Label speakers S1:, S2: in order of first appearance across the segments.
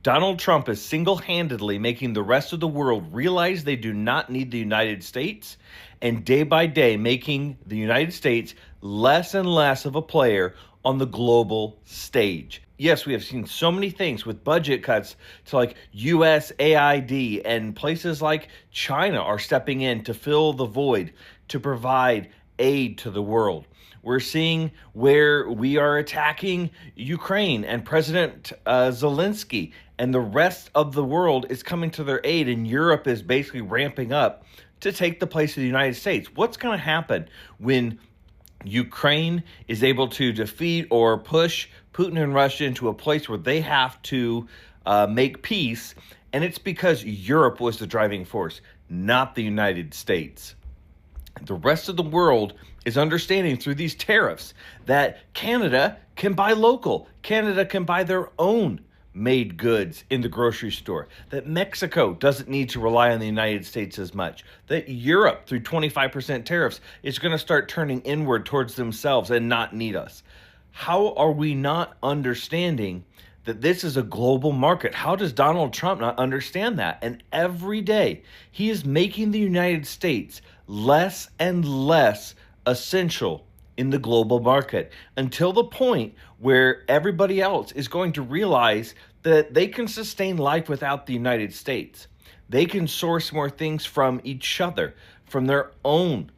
S1: Donald Trump is single-handedly making the rest of the world realize they do not need the United States, and day by day making the United States less and less of a player on the global stage. Yes, we have seen so many things with budget cuts to like USAID, and places like China are stepping in to fill the void to provide aid to the world. We're seeing where we are attacking Ukraine, and President Zelensky and the rest of the world is coming to their aid, and Europe is basically ramping up to take the place of the United States. What's going to happen when Ukraine is able to defeat or push Putin and Russia into a place where they have to make peace? And it's because Europe was the driving force, not the United States. The rest of the world is understanding through these tariffs that Canada can buy local. Canada can buy their own made goods in the grocery store, that Mexico doesn't need to rely on the United States as much, that Europe, through 25% tariffs, is going to start turning inward towards themselves and not need us. How are we not understanding that this is a global market? How does Donald Trump not understand that? And every day, he is making the United States less and less essential in the global market, until the point where everybody else is going to realize that they can sustain life without the United States. They can source more things from each other, from their own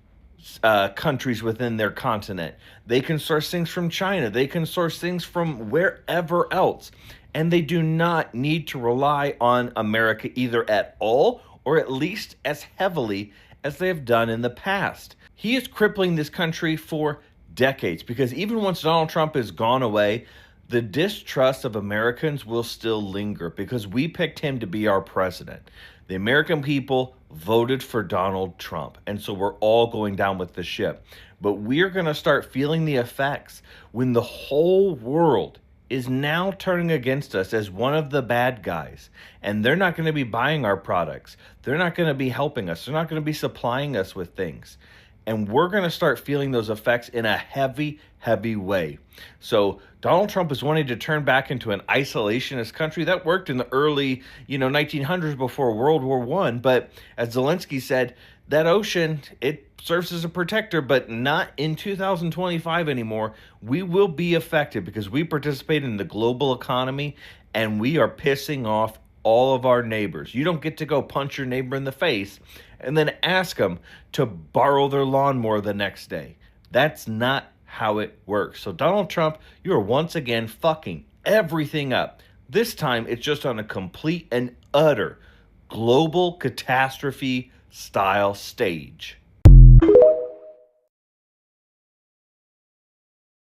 S1: countries within their continent. They can source things from China. They can source things from wherever else. And they do not need to rely on America either at all, or at least as heavily as they have done in the past. He is crippling this country for decades, because even once Donald Trump is gone away, the distrust of Americans will still linger, because we picked him to be our president. The American people voted for Donald Trump, and so we're all going down with the ship. But we're going to start feeling the effects when the whole world is now turning against us as one of the bad guys, and they're not going to be buying our products. They're not going to be helping us. They're not going to be supplying us with things. And we're going to start feeling those effects in a heavy, heavy way. So Donald Trump is wanting to turn back into an isolationist country. That worked in the early, 1900s before World War I. But as Zelensky said, that ocean, it serves as a protector, but not in 2025 anymore. We will be affected because we participate in the global economy, and we are pissing off all of our neighbors. You don't get to go punch your neighbor in the face and then ask them to borrow their lawnmower the next day. That's not how it works. So Donald Trump, you are once again fucking everything up. This time it's just on a complete and utter global catastrophe style stage.